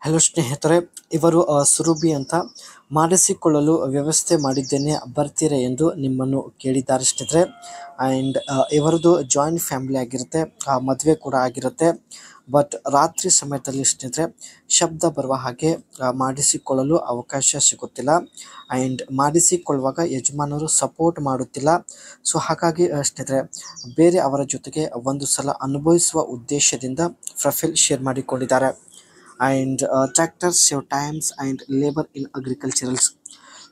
Hello ಸ್ನೇಹಿತರೆ, ಇವರು ಸುರಭಿ ಅಂತ ಮಾಡಿಸಿಕೊಳ್ಳಲು ವ್ಯವಸ್ಥೆ ಮಾಡಿದ್ದೇನೆ ಬರ್ತೀರಾ ಎಂದು ನಿಮ್ಮನ್ನು ಕೇಳಿದ್ದಾರೆ ಸ್ನೇಹಿತರೆ. ಆ್ಯಂಡ್ ಇವರದು ಜಾಯಿಂಟ್ ಫ್ಯಾಮಿಲಿ ಆಗಿರುತ್ತೆ, ಮದುವೆ ಕೂಡ ಆಗಿರುತ್ತೆ. ಬಟ್ ರಾತ್ರಿ ಸಮಯದಲ್ಲಿ ಸ್ನೇಹಿತರೆ ಶಬ್ದ ಬರುವ ಹಾಗೆ ಮಾಡಿಸಿಕೊಳ್ಳಲು ಅವಕಾಶ ಸಿಗುತ್ತಿಲ್ಲ. ಆ್ಯಂಡ್ ಮಾಡಿಸಿಕೊಳ್ಳುವಾಗ ಯಜಮಾನರು ಸಪೋರ್ಟ್ ಮಾಡುತ್ತಿಲ್ಲ. ಸೊ ಹಾಗಾಗಿ ಸ್ನೇಹಿತರೆ ಬೇರೆ ಅವರ ಜೊತೆಗೆ ಒಂದು ಸಲ ಅನುಭವಿಸುವ ಉದ್ದೇಶದಿಂದ ಪ್ರೊಫೈಲ್ ಶೇರ್ ಮಾಡಿಕೊಂಡಿದ್ದಾರೆ. And tractor save times and labour in agriculturals.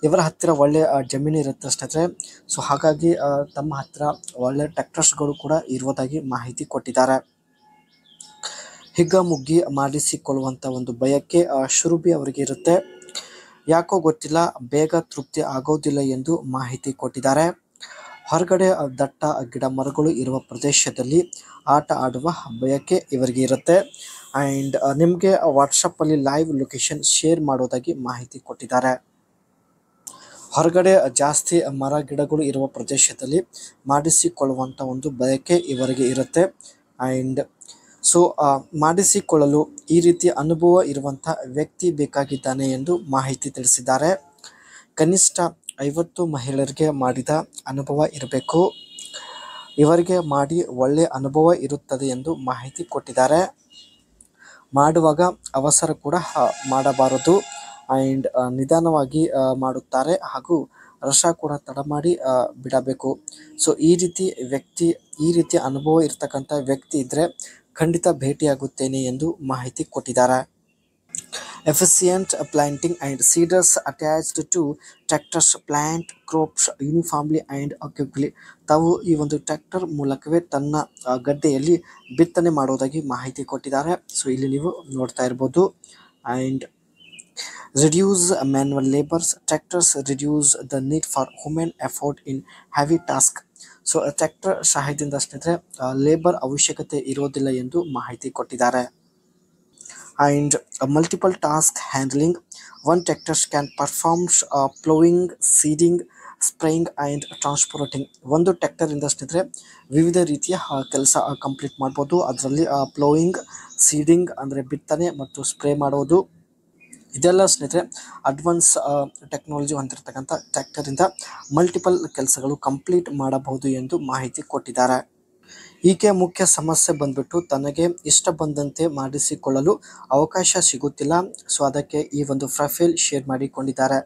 ಇವರ ಹತ್ತಿರ ಒಳ್ಳೆಯ ಜಮೀನು ಇರುತ್ತೆ ಸ್ನೇಹಿತರೆ. ಸೊ ಹಾಗಾಗಿ ತಮ್ಮ ಹತ್ತಿರ ಒಳ್ಳೆ ಟ್ರ್ಯಾಕ್ಟರ್ಸ್ಗಳು ಕೂಡ ಇರುವುದಾಗಿ ಮಾಹಿತಿ ಕೊಟ್ಟಿದ್ದಾರೆ. ಹಿಗ್ಗಾಮುಗ್ಗಿ ಮಾಡಿಸಿಕೊಳ್ಳುವಂಥ ಒಂದು ಬಯಕೆ ಶುರುಬಿ ಅವರಿಗೆ ಇರುತ್ತೆ. ಯಾಕೋ ಗೊತ್ತಿಲ್ಲ, ಬೇಗ ತೃಪ್ತಿ ಆಗೋದಿಲ್ಲ ಎಂದು ಮಾಹಿತಿ ಕೊಟ್ಟಿದ್ದಾರೆ. ಹೊರಗಡೆ ದಟ್ಟ ಗಿಡ ಮರಗಳು ಇರುವ ಪ್ರದೇಶದಲ್ಲಿ ಆಟ ಆಡುವ ಬಯಕೆ ಇವರಿಗೆ ಇರುತ್ತೆ. ಆ್ಯಂಡ್ ನಿಮಗೆ ವಾಟ್ಸಪ್ಪಲ್ಲಿ ಲೈವ್ ಲೊಕೇಶನ್ ಶೇರ್ ಮಾಡೋದಾಗಿ ಮಾಹಿತಿ ಕೊಟ್ಟಿದ್ದಾರೆ. ಹೊರಗಡೆ ಜಾಸ್ತಿ ಮರ ಗಿಡಗಳು ಇರುವ ಪ್ರದೇಶದಲ್ಲಿ ಮಾಡಿಸಿಕೊಳ್ಳುವಂಥ ಒಂದು ಬಯಕೆ ಇವರಿಗೆ ಇರುತ್ತೆ. ಆ್ಯಂಡ್ ಸೊ ಮಾಡಿಸಿಕೊಳ್ಳಲು ಈ ರೀತಿ ಅನುಭವ ಇರುವಂಥ ವ್ಯಕ್ತಿ ಬೇಕಾಗಿದ್ದಾನೆ ಎಂದು ಮಾಹಿತಿ ತಿಳಿಸಿದ್ದಾರೆ. ಕನಿಷ್ಠ 50 ಮಹಿಳೆಯರಿಗೆ ಮಾಡಿದ ಅನುಭವ ಇರಬೇಕು. ಇವರಿಗೆ ಮಾಡಿ ಒಳ್ಳೆಯ ಅನುಭವ ಇರುತ್ತದೆ ಎಂದು ಮಾಹಿತಿ ಕೊಟ್ಟಿದ್ದಾರೆ. ಮಾಡುವಾಗ ಅವಸರ ಕೂಡ ಮಾಡಬಾರದು. ಆ್ಯಂಡ್ ನಿಧಾನವಾಗಿ ಮಾಡುತ್ತಾರೆ ಹಾಗೂ ರಸ ಕೂಡ ತಡ ಮಾಡಿ ಬಿಡಬೇಕು. ಸೊ ಈ ರೀತಿ ಅನುಭವ ಇರ್ತಕ್ಕಂಥ ವ್ಯಕ್ತಿ ಇದ್ದರೆ ಖಂಡಿತ ಭೇಟಿಯಾಗುತ್ತೇನೆ ಎಂದು ಮಾಹಿತಿ ಕೊಟ್ಟಿದ್ದಾರೆ. Efficient planting and seeders attached to tractors plant crops uniformly and accurately. ತಾವು ಈ ಒಂದು ಟ್ರ್ಯಾಕ್ಟರ್ ಮೂಲಕವೇ ತನ್ನ ಗದ್ದೆಯಲ್ಲಿ ಬಿತ್ತನೆ ಮಾಡೋದಾಗಿ ಮಾಹಿತಿ ಕೊಟ್ಟಿದ್ದಾರೆ. ಸೊ ಇಲ್ಲಿ ನೀವು ನೋಡ್ತಾ ಇರ್ಬೋದು. And reduce manual labors. Tractors reduce the need for human effort in heavy task. So tractor ಸಹಾಯದಿಂದ ಸ್ನೇಹಿತರೆ ಲೇಬರ್ ಅವಶ್ಯಕತೆ ಇರೋದಿಲ್ಲ ಎಂದು ಮಾಹಿತಿ ಕೊಟ್ಟಿದ್ದಾರೆ. And multiple task handling. One tractors can performs ploughing, seeding, spraying and transporting. ಒಂದು ಟ್ರ್ಯಾಕ್ಟರಿಂದ ಸ್ನೇಹಿತರೆ ವಿವಿಧ ರೀತಿಯ ಕೆಲಸ ಕಂಪ್ಲೀಟ್ ಮಾಡ್ಬೋದು. ಅದರಲ್ಲಿ ಪ್ಲೋಯಿಂಗ್, ಸೀಡಿಂಗ್ ಅಂದರೆ ಬಿತ್ತನೆ ಮತ್ತು ಸ್ಪ್ರೇ ಮಾಡೋದು, ಇದೆಲ್ಲ ಸ್ನೇಹಿತರೆ ಅಡ್ವಾನ್ಸ್ ಟೆಕ್ನಾಲಜಿ ಹೊಂದಿರತಕ್ಕಂಥ ಟ್ರ್ಯಾಕ್ಟರಿಂದ ಮಲ್ಟಿಪಲ್ ಕೆಲಸಗಳು ಕಂಪ್ಲೀಟ್ ಮಾಡಬಹುದು ಎಂದು ಮಾಹಿತಿ ಕೊಟ್ಟಿದ್ದಾರೆ. ಈಕೆ ಮುಖ್ಯ ಸಮಸ್ಯೆ ಬಂದ್ಬಿಟ್ಟು ತನಗೆ ಇಷ್ಟ ಬಂದಂತೆ ಮಾಡಿಸಿಕೊಳ್ಳಲು ಅವಕಾಶ ಸಿಗುತ್ತಿಲ್ಲ. ಸೊ ಅದಕ್ಕೆ ಈ ಒಂದು ಪ್ರೊಫೈಲ್ ಶೇರ್ ಮಾಡಿಕೊಂಡಿದ್ದಾರೆ.